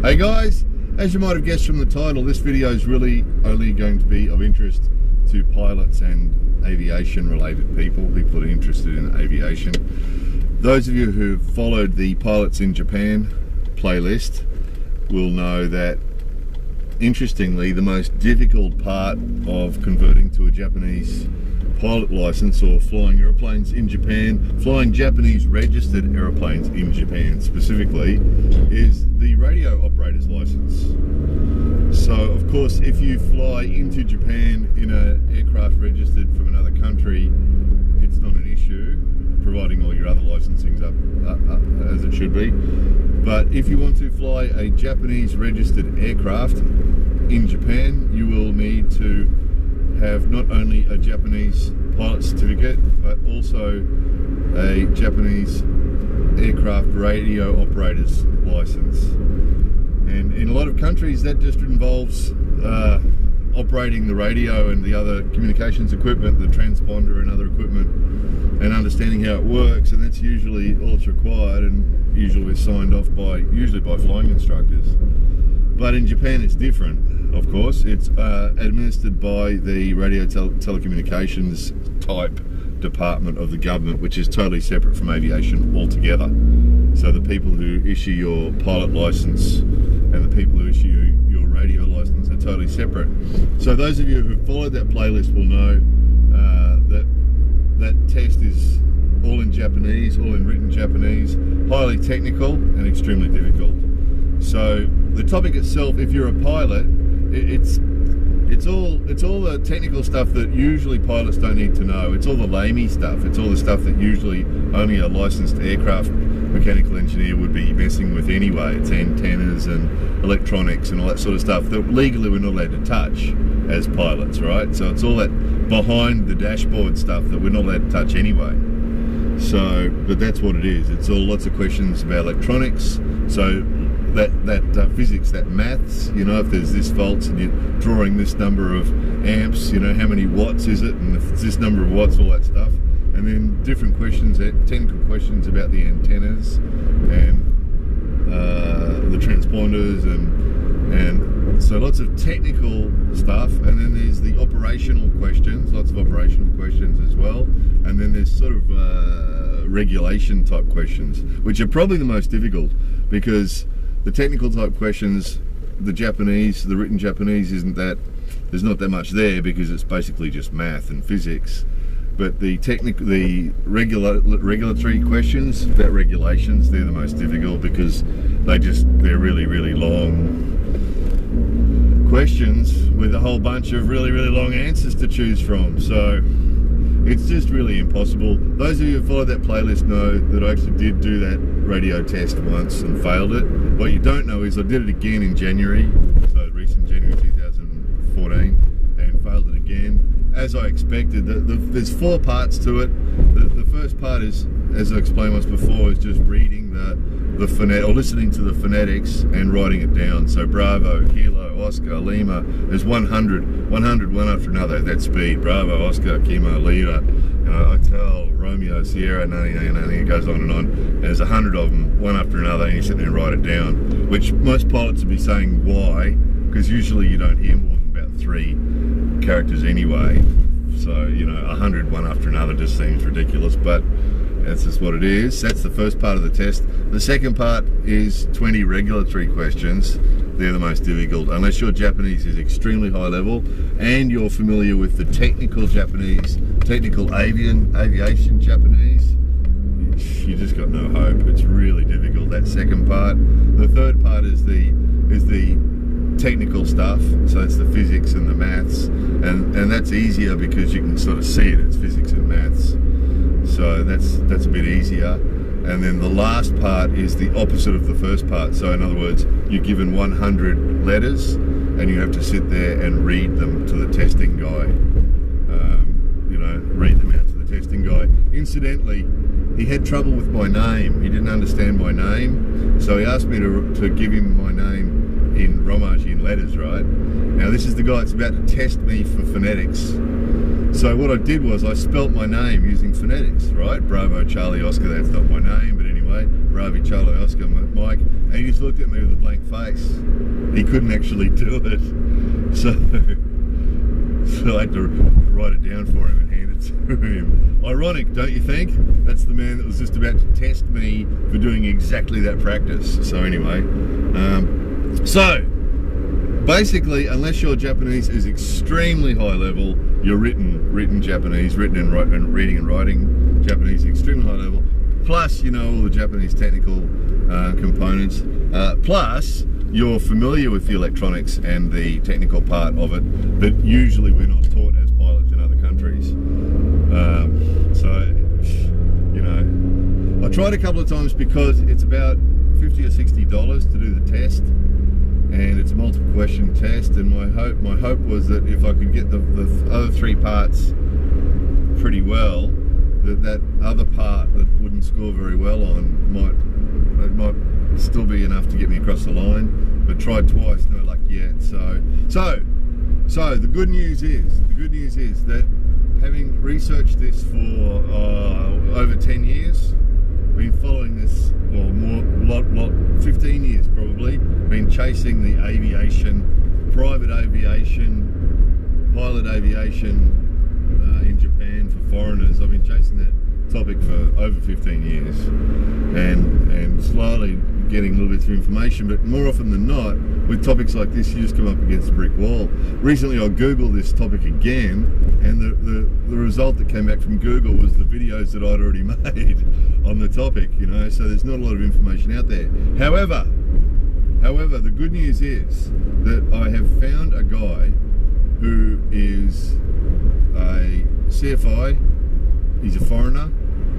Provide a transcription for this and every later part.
Hey guys, as you might have guessed from the title, this video is really only going to be of interest to pilots and aviation related people that are interested in aviation. Those of you who've followed the Pilots in Japan playlist will know that, interestingly, the most difficult part of converting to a Japanese pilot license or flying aeroplanes in Japan, flying Japanese registered aeroplanes in Japan specifically, is the radio operator's license. So of course, if you fly into Japan in an aircraft registered from another country, it's not an issue, providing all your other licensing's up as it should be. But if you want to fly a Japanese registered aircraft in Japan, you will need to have not only a Japanese pilot certificate, but also a Japanese aircraft radio operator's license. And in a lot of countries that just involves operating the radio and the other communications equipment, the transponder and other equipment, and understanding how it works, and that's usually all that's required, and usually signed off by flying instructors. But in Japan it's different, of course. It's administered by the radio telecommunications type department of the government, which is totally separate from aviation altogether. So the people who issue your pilot license and the people who issue your radio license are totally separate. So those of you who followed that playlist will know that test is all in Japanese, all in written Japanese, highly technical and extremely difficult. So the topic itself, if you're a pilot, it's all the technical stuff that usually pilots don't need to know. It's all the lamey stuff. It's all the stuff that usually only a licensed aircraft mechanical engineer would be messing with anyway. It's antennas and electronics and all that sort of stuff that legally we're not allowed to touch as pilots, right? So it's all that behind the dashboard stuff that we're not allowed to touch anyway. So, but that's what it is. It's all lots of questions about electronics. So that physics, that maths, you know, if there's this volts and you're drawing this number of amps, you know, how many watts is it, and if it's this number of watts, all that stuff. And then different questions, technical questions about the antennas and the transponders, and so lots of technical stuff. And then there's the operational questions, lots of operational questions as well. And then there's sort of regulation type questions, which are probably the most difficult, because the technical type questions, the Japanese, the written Japanese, there's not that much there, because it's basically just math and physics. But the regulatory questions about regulations, they're the most difficult, because they're really, really long questions with a whole bunch of really, really long answers to choose from. So it's just really impossible. Those of you who follow that playlist know that I actually did do that radio test once and failed it. What you don't know is I did it again in January, so recent January 2014, and failed it again. As I expected, there's 4 parts to it. The first part is, as I explained once before, is just reading the phonetic, or listening to the phonetics and writing it down. So Bravo, Kilo, Oscar, Lima. There's 100 one after another at that speed. Bravo, Oscar, Kilo, Lima, Hotel, Romeo, Sierra, it goes on. And there's 100 of them, one after another, and you sit there and write it down. Which most pilots would be saying why, because usually you don't hear more than about 3 characters anyway. So, you know, 100 one after another just seems ridiculous, but that's just what it is. That's the first part of the test. The second part is 20 regulatory questions. They're the most difficult, unless your Japanese is extremely high level and you're familiar with the technical Japanese, technical aviation Japanese. You just got no hope. It's really difficult, that second part. The third part is the technical stuff, so it's the physics and the maths, and that's easier because you can sort of see it. It's physics and maths, so that's a bit easier. And then the last part is the opposite of the first part. So in other words, you're given 100 letters and you have to sit there and read them to the testing guy. You know, read them out to the testing guy. Incidentally, he had trouble with my name. He didn't understand my name, so he asked me to give him my name in Romaji, in letters, right? Now this is the guy that's about to test me for phonetics. So what I did was I spelt my name using phonetics, right? Bravo, Charlie, Oscar, that's not my name, but anyway. anyway, Ravi Charlie Oscar Mike, and he just looked at me with a blank face. He couldn't actually do it, so I had to write it down for him and hand it to him. Ironic, don't you think? That's the man that was just about to test me for doing exactly that practice. So anyway, so basically, unless your Japanese is extremely high level, your written Japanese, reading and writing Japanese extremely high level, plus you know all the Japanese technical components, plus you're familiar with the electronics and the technical part of it that usually we're not taught as pilots in other countries. So, you know, I tried a couple of times because it's about $50 or $60 to do the test, and it's a multiple question test, and my hope was that if I could get the other 3 parts pretty well, that other part that wouldn't score very well on might still be enough to get me across the line. But tried twice, no luck yet. So the good news is that having researched this for over 10 years, been following this, well, 15 years probably, been chasing the aviation, private aviation, pilot aviation in Japan for foreigners. I've been chasing that topic for over 15 years, and slowly getting little bits of information, but more often than not, with topics like this, you just come up against a brick wall. Recently I Googled this topic again, and the result that came back from Google was the videos that I'd already made on the topic, you know, so there's not a lot of information out there. However, the good news is that I have found a guy who is a CFI, he's a foreigner,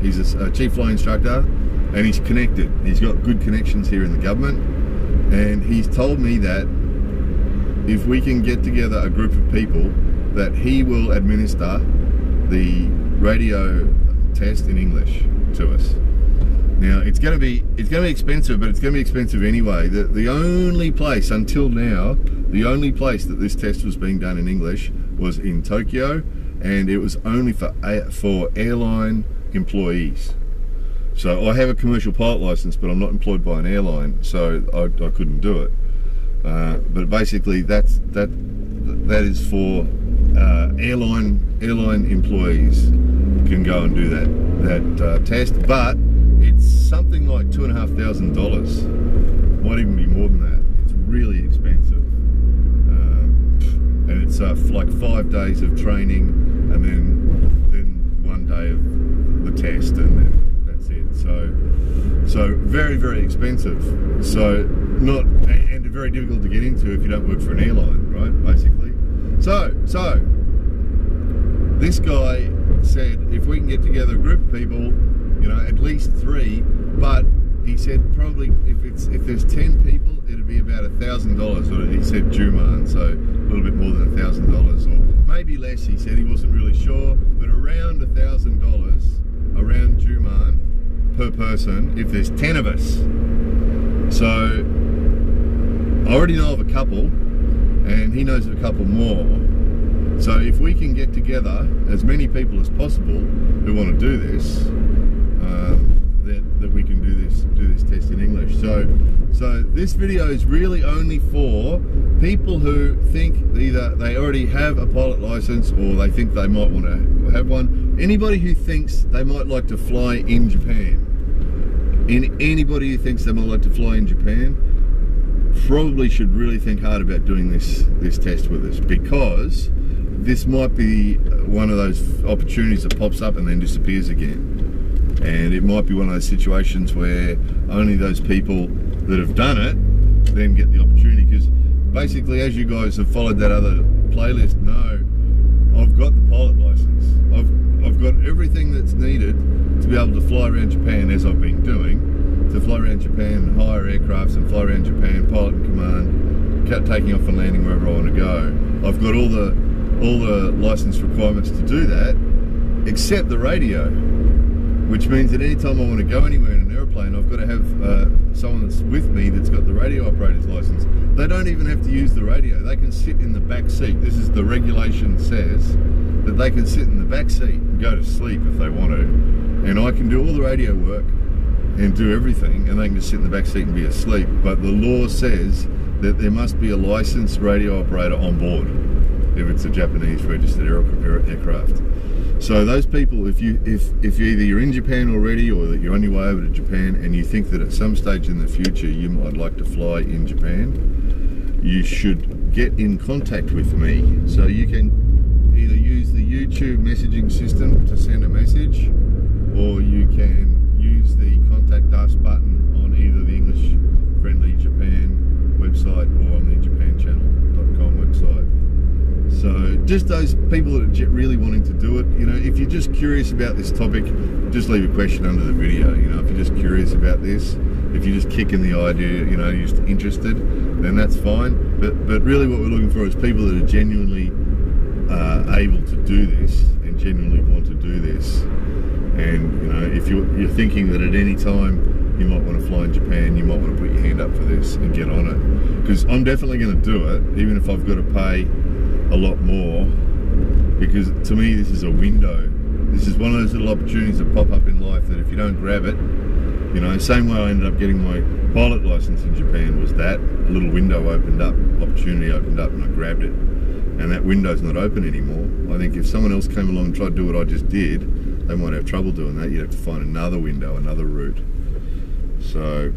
he's a chief flying instructor, and he's connected. He's got good connections here in the government, and he's told me that if we can get together a group of people, that he will administer the radio test in English to us. Now it's going to be expensive, but it's going to be expensive anyway. The only place until now, the only place that this test was being done in English was in Tokyo, and it was only for airline employees. So I have a commercial pilot license, but I'm not employed by an airline, so I couldn't do it. But basically, that is for airline employees can go and do that test. But it's something like $2,500. Might even be more than that. It's really expensive, and it's like 5 days of training, and then 1 day of the test, and then that's it. So very, very expensive. So and very difficult to get into if you don't work for an airline, right? Basically. So this guy said if we can get together a group of people, you know, at least 3, but he said probably if there's 10 people, it'd be about $1,000. Or he said Juman, so a little bit more than $1,000, or maybe less. He said he wasn't really sure, but around $1,000 around Juman per person if there's 10 of us. So I already know of a couple, and he knows of a couple more. So if we can get together as many people as possible who want to do this, that we can do this test in English. So this video is really only for people who think either they already have a pilot license or they think they might want to have one. Anybody who thinks they might like to fly in Japan. Anybody who thinks they might like to fly in Japan probably should really think hard about doing this test with us, because this might be one of those opportunities that pops up and then disappears again. And it might be one of those situations where only those people that have done it then get the opportunity, because basically, as you guys have followed that other playlist know, I've got the pilot license. I've got everything that's needed to be able to fly around Japan, as I've been doing, to fly around Japan, hire aircrafts and fly around Japan, pilot and command, taking off and landing wherever I want to go. I've got all the license requirements to do that, except the radio, which means that any time I want to go anywhere in an airplane, I've got to have someone that's with me that's got the radio operator's license. They don't even have to use the radio. They can sit in the back seat. This is the regulation says that they can sit in the back seat and go to sleep if they want to. And I can do all the radio work, and do everything, and they can just sit in the back seat and be asleep. But the law says that there must be a licensed radio operator on board if it's a Japanese registered aircraft. So those people, if either you're in Japan already or that you're on your way over to Japan and you think that at some stage in the future you might like to fly in Japan, you should get in contact with me. So you can either use the YouTube messaging system to send a message, or you can use the contact us button on either the English Friendly Japan website or on the TheJapanChannelDcom website. So just those people that are really wanting to do it, you know, if you're just curious about this topic, just leave a question under the video. You know, if you're just curious about this, if you're just kicking the idea, you know, you're just interested, then that's fine. But really what we're looking for is people that are genuinely able to do this and genuinely want to do this. And you know, if you're thinking that at any time you might want to fly in Japan, you might want to put your hand up for this and get on it. Because I'm definitely going to do it, even if I've got to pay a lot more, because to me this is a window. This is one of those little opportunities that pop up in life that if you don't grab it, you know, same way I ended up getting my pilot license in Japan was that a little window opened up, opportunity opened up, and I grabbed it. And that window's not open anymore. I think if someone else came along and tried to do what I just did, they might have trouble doing that. You'd have to find another window, another route. So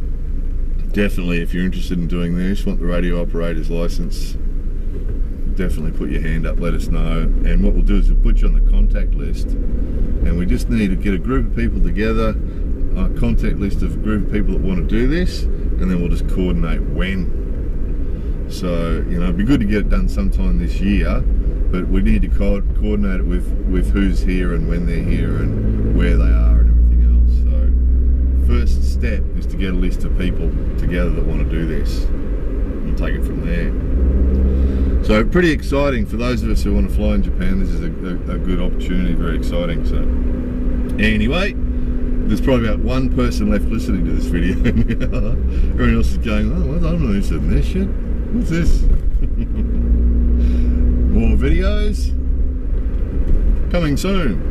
definitely, if you're interested in doing this, want the radio operator's license, definitely put your hand up, let us know. And what we'll do is we'll put you on the contact list, and we just need to get a group of people together, a contact list of a group of people that want to do this, and then we'll just coordinate when. So, you know, it'd be good to get it done sometime this year, but we need to coordinate it with who's here and when they're here and where they are and everything else. So first step is to get a list of people together that want to do this and take it from there. So pretty exciting for those of us who want to fly in Japan. This is a good opportunity, very exciting. So anyway, there's probably about one person left listening to this video. Everyone else is going, oh, I'm not interested in this shit. What's this? More videos coming soon.